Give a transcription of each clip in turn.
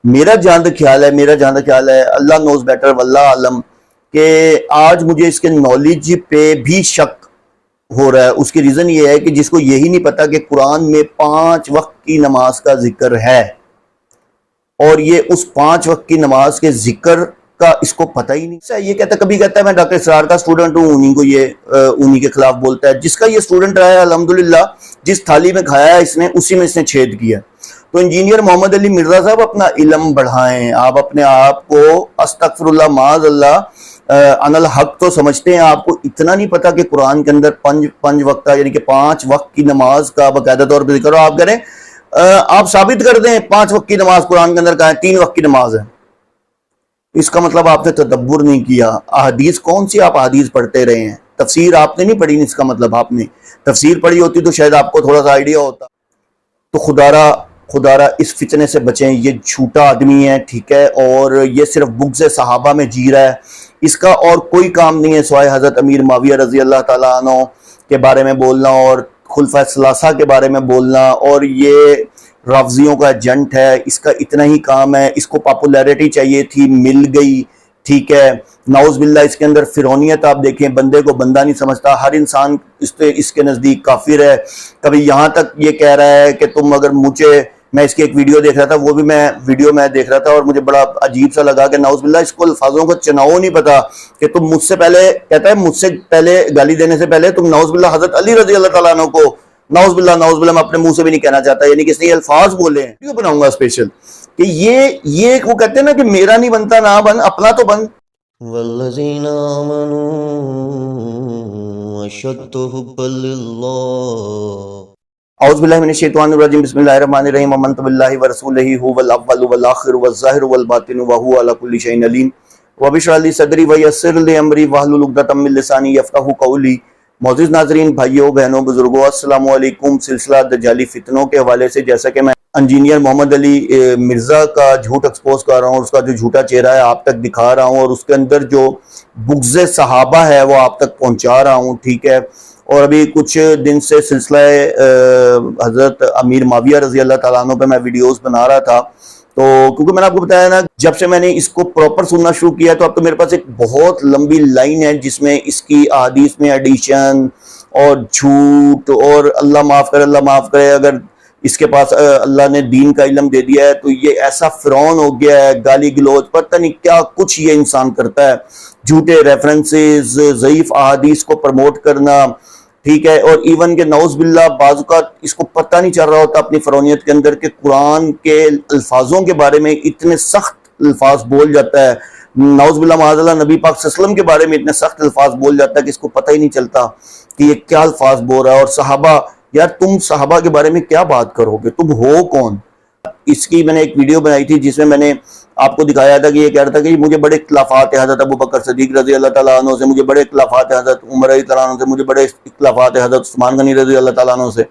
میرا جہاں تک خیال ہے اللہ نوز بیٹر واللہ عالم کہ آج مجھے اس کے نالج پہ بھی شک ہو رہا ہے۔ اس کی ریزن یہ ہے کہ جس کو یہی نہیں پتا کہ قرآن میں 5 وقت کی نماز کا ذکر ہے، اور یہ اس 5 وقت کی نماز کے ذکر کا اس کو پتہ ہی نہیں۔ یہ کبھی کہتا ہے میں ڈاکٹر اسرار کا سٹوڈنٹ ہوں، انہی کے خلاف بولتا ہے۔ جس کا یہ سٹوڈنٹ رہا ہے الحمدللہ، جس تھالی میں کھایا ہے اس نے، اسی میں اس نے چھید کیا۔ تو انجینئر محمد علی مرزا صاحب اپنا علم بڑھائیں، آپ اپنے آپ کو استغفر اللہ معاذ اللہ ان الحق تو سمجھتے ہیں، آپ کو اتنا نہیں پتا کہ قرآن کے اندر 5 وقت یعنی کہ 5 وقت کی نماز کا باقاعدہ طور پہ ذکر ہو۔ آپ کریں، آپ ثابت کر دیں 5 وقت کی نماز قرآن کے اندر کہاں ہے؟ 3 وقت کی نماز ہے۔ اس کا مطلب آپ نے تدبر نہیں کیا۔ احادیث کون سی آپ احادیث پڑھتے رہے ہیں، تفسیر آپ نے نہیں پڑھی۔ اس کا مطلب آپ نے تفسیر پڑھی ہوتی تو شاید آپ کو تھوڑا سا آئیڈیا ہوتا۔ تو خدا را اس فتنے سے بچیں، یہ جھوٹا آدمی ہے، ٹھیک ہے، اور یہ صرف بغض صحابہ میں جی رہا ہے۔ اس کا اور کوئی کام نہیں ہے سوائے حضرت امیر معاویہ رضی اللہ تعالیٰ عنہ کے بارے میں بولنا اور خلفائے ثلاثہ کے بارے میں بولنا، اور یہ رافضیوں کا ایجنٹ ہے۔ اس کا اتنا ہی کام ہے۔ اس کو پاپولیرٹی چاہیے تھی، مل گئی، ٹھیک ہے۔ نعوذ باللہ اس کے اندر فرعونیت آپ دیکھیں، بندے کو بندہ نہیں سمجھتا، ہر انسان اس کے نزدیک کافر ہے۔ کبھی یہاں تک یہ کہہ رہا ہے کہ تم اگر مجھے، میں اس کی ایک ویڈیو دیکھ رہا تھا، وہ بھی ویڈیو میں دیکھ رہا تھا اور مجھے بڑا عجیب سا لگا کہ نعوذ باللہ اس کو الفاظوں کو چناؤ نہیں پتا کہ تم مجھ سے پہلے، کہتا ہے مجھ سے پہلے گالی دینے سے پہلے تم نعوذ باللہ حضرت علی رضی اللہ تعالیٰ عنہ کو نعوذ باللہ میں اپنے منہ سے بھی نہیں کہنا چاہتا، یعنی کہ اس نے یہ الفاظ بولے ہیں۔ ویڈیو بناؤں گا اسپیشل کہ یہ وہ کہتے ہیں نا کہ میرا نہیں بنتا نہ بن، اپنا تو بن۔ والذین آمنوا اشد حبا للہ۔ اعوذ باللہ من الشیطان الرجیم، بسم اللہ الرحمن الرحیم، آمنت باللہ ورسولہ هو الاول والآخر والظاہر والباطن وهو علی کل شیء علیم، رب اشرح لی صدری ویسر لی امری واحلل عقدۃ من لسانی یفقہوا قولی۔ معزز ناظرین، بھائیوں بہنوں بزرگوں، السلام علیکم۔ سلسلہ دجالی فتنوں کے حوالے سے جیسا کہ میں انجینئر محمد علی مرزا کا جھوٹ ایکسپوز کر رہا ہوں، اس کا جو جھوٹا چہرہ ہے آپ تک دکھا رہا ہوں، اور اس کے اندر جو بغض صحابہ ہے وہ آپ تک پہنچا رہا ہوں، ٹھیک ہے۔ اور ابھی کچھ دن سے سلسلہ حضرت امیر معاویہ رضی اللہ تعالیٰ عنہ پہ میں ویڈیوز بنا رہا تھا، تو کیونکہ میں نے آپ کو بتایا نا، جب سے میں نے اس کو پراپر سننا شروع کیا تو اب تو میرے پاس ایک بہت لمبی لائن ہے جس میں اس کی احادیث میں ایڈیشن اور جھوٹ، اور اللہ معاف کرے اگر اس کے پاس اللہ نے دین کا علم دے دیا ہے تو یہ ایسا فرعون ہو گیا ہے، گالی گلوچ، پتہ نہیں کیا کچھ یہ انسان کرتا ہے، جھوٹے ریفرنسز، ضعیف احادیث کو پروموٹ کرنا، ٹھیک ہے۔ اور ایون کہ نعوذ باللہ بعض اوقات اس کو پتہ نہیں چل رہا ہوتا اپنی فرعونیت کے اندر کہ قرآن کے الفاظوں کے بارے میں اتنے سخت الفاظ بول جاتا ہے، نعوذ باللہ معاذ اللہ نبی پاک صلی اللہ علیہ وسلم کے بارے میں اتنے سخت الفاظ بول جاتا ہے کہ اس کو پتہ ہی نہیں چلتا کہ یہ کیا الفاظ بول رہا ہے۔ اور صحابہ، یار تم صحابہ کے بارے میں کیا بات کرو گے، تم ہو کون؟ اس کی میں نے ایک ویڈیو بنائی تھی جس میں نے آپ کو دکھایا تھا کہ یہ کہہ رہا تھا کہ مجھے بڑے اختلافات ہیں حضرت ابو بکر صدیق رضی اللہ تعالیٰ عنہ سے، مجھے بڑے اختلافات ہیں حضرت عمر رضی اللہ عنہ سے، مجھے بڑے اختلافات ہیں حضرت عثمان غنی رضی اللہ تعالیٰ عنہ سے۔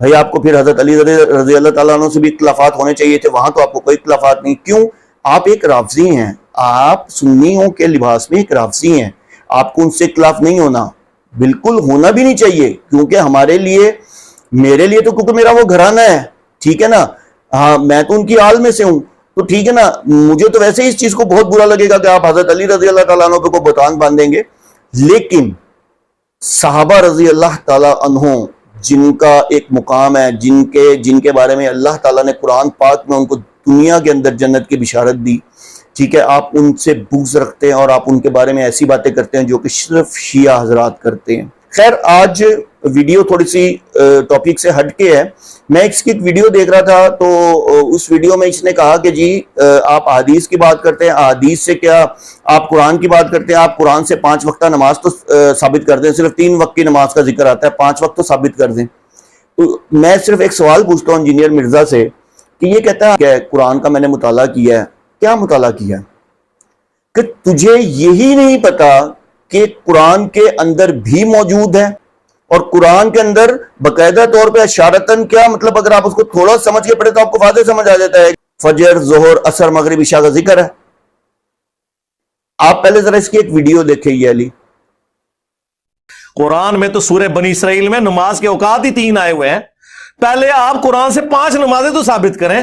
بھائی آپ کو پھر حضرت علی رضی اللہ تعالیٰ عنہ سے بھی اختلافات ہونے چاہیے تھے، وہاں تو آپ کو کوئی اختلافات نہیں۔ کیوں؟ آپ ایک رافضی ہیں، آپ سنیوں کے لباس میں ایک رافضی ہیں، آپ کو ان سے اختلاف نہیں ہونا، بالکل ہونا بھی نہیں چاہیے، کیونکہ ہمارے لیے، میرے لیے تو کیونکہ میرا وہ گھرانہ ہے، ٹھیک ہے نا، ہاں میں تو ان کی آل میں سے ہوں، تو ٹھیک ہے نا، مجھے تو ویسے ہی اس چیز کو بہت برا لگے گا کہ آپ حضرت علی رضی اللہ تعالیٰ عنہ پہ کو بہتان باندھیں گے، لیکن صحابہ رضی اللہ تعالیٰ عنہ جن کا ایک مقام ہے، جن کے بارے میں اللہ تعالیٰ نے قرآن پاک میں ان کو دنیا کے اندر جنت کی بشارت دی، ٹھیک ہے، آپ ان سے بغض رکھتے ہیں اور آپ ان کے بارے میں ایسی باتیں کرتے ہیں جو کہ صرف شیعہ حضرات کرتے ہیں۔ خیر، آج ویڈیو تھوڑی سی ٹاپک سے ہٹ کے ہے۔ میں اس کی ایک ویڈیو دیکھ رہا تھا تو اس ویڈیو میں اس نے کہا کہ جی آپ احادیث کی بات کرتے ہیں، احادیث سے کیا آپ قرآن کی بات کرتے ہیں، آپ قرآن سے 5 وقتہ نماز تو ثابت کر دیں، صرف 3 وقت کی نماز کا ذکر آتا ہے، 5 وقت تو ثابت کر دیں۔ تو میں صرف ایک سوال پوچھتا ہوں انجینئر مرزا سے کہ یہ کہتا ہے کہ قرآن کا میں نے مطالعہ کیا ہے، کیا مطالعہ کیا ہے کہ تجھے یہی نہیں پتا کہ قرآن کے اندر بھی موجود ہے، اور قرآن کے اندر باقاعدہ طور پہ اشارتاً، کیا مطلب اگر آپ اس کو تھوڑا سمجھ کے پڑھے تو آپ کو واضح سمجھ آ جاتا ہے، فجر، ظہر، عصر، مغرب، عشاء کا ذکر ہے۔ آپ پہلے ذرا اس کی ایک ویڈیو دیکھیں یہ علی۔ قرآن میں تو سورہ بنی اسرائیل میں نماز کے اوقات ہی 3 آئے ہوئے ہیں، پہلے آپ قرآن سے 5 نمازیں تو ثابت کریں،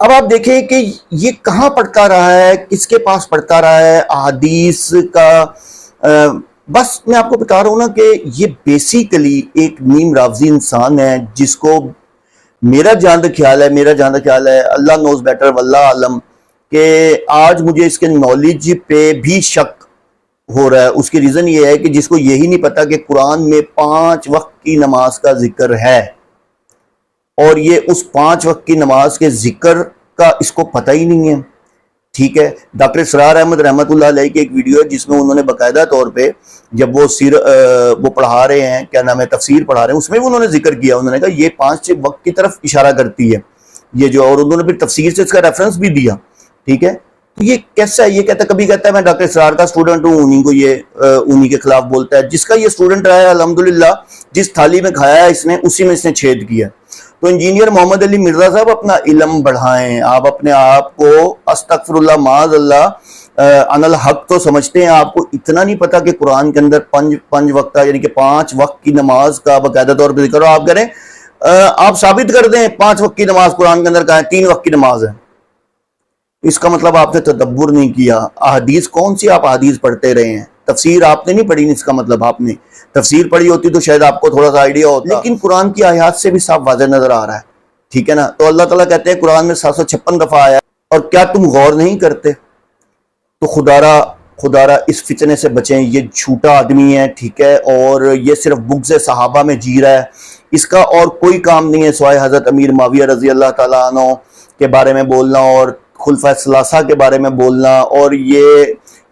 اب آپ دیکھیں کہ یہ کہاں پڑھتا رہا ہے, کس کے پاس پڑھتا رہا ہے احادیث کا. بس میں آپ کو بتا رہا ہوں نا کہ یہ بیسیکلی ایک نیم رافضی انسان ہے, جس کو میرا جان خیال ہے اللہ نوز بیٹر واللہ عالم, کہ آج مجھے اس کے نالج پہ بھی شک ہو رہا ہے. اس کی ریزن یہ ہے کہ جس کو یہی نہیں پتا کہ قرآن میں 5 وقت کی نماز کا ذکر ہے, اور یہ اس 5 وقت کی نماز کے ذکر کا اس کو پتہ ہی نہیں ہے. ٹھیک ہے, ڈاکٹر اسرار احمد رحمۃ اللہ علیہ کی ایک ویڈیو ہے جس میں انہوں نے باقاعدہ طور پہ جب وہ پڑھا رہے ہیں, کیا نام ہے, تفسیر پڑھا رہے ہیں, اس میں بھی انہوں نے ذکر کیا. انہوں نے کہا یہ 5 وقت کی طرف اشارہ کرتی ہے یہ جو, اور انہوں نے پھر تفسیر سے اس کا ریفرنس بھی دیا. ٹھیک ہے, تو یہ کیسا ہے؟ یہ کبھی کہتا ہے میں ڈاکٹر اسرار کا اسٹوڈنٹ ہوں, انہی کے خلاف بولتا ہے. جس کا یہ اسٹوڈنٹ رہا ہے الحمدللہ, جس تھالی میں کھایا ہے اس نے, اسی میں اس نے چھید کیا. تو انجینئر محمد علی مرزا صاحب اپنا علم بڑھائیں. آپ اپنے آپ کو استغفر اللہ معاذ اللہ ان الحق تو سمجھتے ہیں, آپ کو اتنا نہیں پتا کہ قرآن کے اندر 5 وقت کا یعنی کہ 5 وقت کی نماز کا باقاعدہ طور پہ ذکر ہو. آپ کریں, آپ ثابت کر دیں 5 وقت کی نماز قرآن کے اندر کہاں ہے, 3 وقت کی نماز ہے. اس کا مطلب آپ نے تدبر نہیں کیا. احادیث کون سی آپ احادیث پڑھتے رہے ہیں, تفسیر آپ نے نہیں پڑھی. اس کا مطلب آپ نے تفسیر پڑھی ہوتی تو شاید آپ کو تھوڑا سا آئیڈیا ہوتا, لیکن قرآن کی آیات سے بھی صاف واضح نظر آ رہا ہے. ٹھیک ہے نا, تو اللہ تعالیٰ کہتے ہیں قرآن میں 756 دفعہ آیا, اور کیا تم غور نہیں کرتے؟ تو خدارا اس فتنے سے بچیں. یہ جھوٹا آدمی ہے, ٹھیک ہے, اور یہ صرف بغض صحابہ میں جی رہا ہے. اس کا اور کوئی کام نہیں ہے سوائے حضرت امیر معاویہ رضی اللہ تعالیٰ عنہ کے بارے میں بولنا, اور خلفاء ثلاثہ کے بارے میں بولنا, اور یہ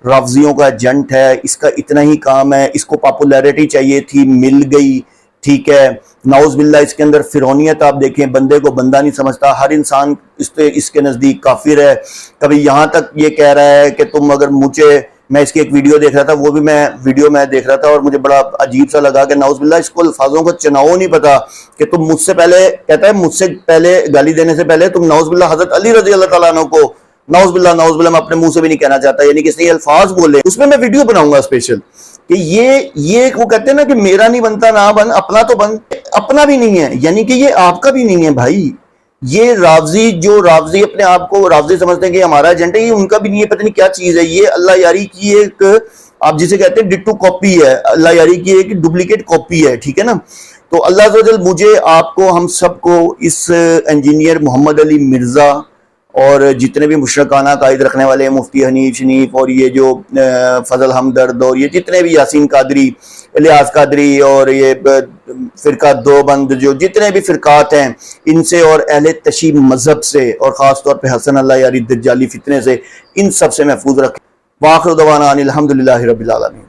رافضیوں کا ایجنٹ ہے. اس کا اتنا ہی کام ہے. اس کو پاپولیرٹی چاہیے تھی, مل گئی. ٹھیک ہے, نعوذ باللہ اس کے اندر فرعونیت آپ دیکھیں, بندے کو بندہ نہیں سمجھتا. ہر انسان اس کے نزدیک کافر ہے. کبھی یہاں تک یہ کہہ رہا ہے کہ تم اگر مجھے, میں اس کی ایک ویڈیو دیکھ رہا تھا, وہ بھی میں ویڈیو میں دیکھ رہا تھا, اور مجھے بڑا عجیب سا لگا کہ نعوذ باللہ اس کو الفاظوں کو چناؤ نہیں پتا کہ تم مجھ سے پہلے, کہتا ہے مجھ سے پہلے گالی دینے سے پہلے تم نعوذ باللہ حضرت علی رضی اللہ تعالیٰ عنہ کو نعوذ باللہ میں اپنے منہ سے بھی نہیں کہنا چاہتا, یعنی کہ اس نے یہ الفاظ بولے. اس میں ویڈیو بناؤں گا اسپیشل کہ یہ وہ کہتے ہیں نا کہ میرا نہیں بنتا نہ بن, اپنا تو بن. اپنا بھی نہیں ہے, یعنی کہ یہ آپ کا بھی نہیں ہے بھائی. یہ راوزی اپنے آپ کو راوزی سمجھتے ہیں کہ ہمارا ایجنٹ ہے, یہ ان کا بھی نہیں ہے. پتہ نہیں کیا چیز ہے یہ. اللہ یاری کی ایک, آپ جسے کہتے ہیں ڈٹو کاپی ہے, اللہ یاری کی ایک ڈپلیکیٹ کاپی ہے. ٹھیک ہے نا, تو اللہ عز و جل مجھے, آپ کو, ہم سب کو اس انجینئر محمد علی مرزا اور جتنے بھی مشرکانہ عقائد رکھنے والے ہیں, مفتی حنیف شنیف, اور یہ جو فضل ہمدرد, اور یہ جتنے بھی یاسین قادری, الیاس قادری, اور یہ فرقہ دیوبند, جو جتنے بھی فرقات ہیں, ان سے اور اہل تشیع مذہب سے, اور خاص طور پہ حسن اللہ یاری دجالی فتنے سے, ان سب سے محفوظ رکھیں. وآخر دعوانا ان الحمدللہ رب العالمین.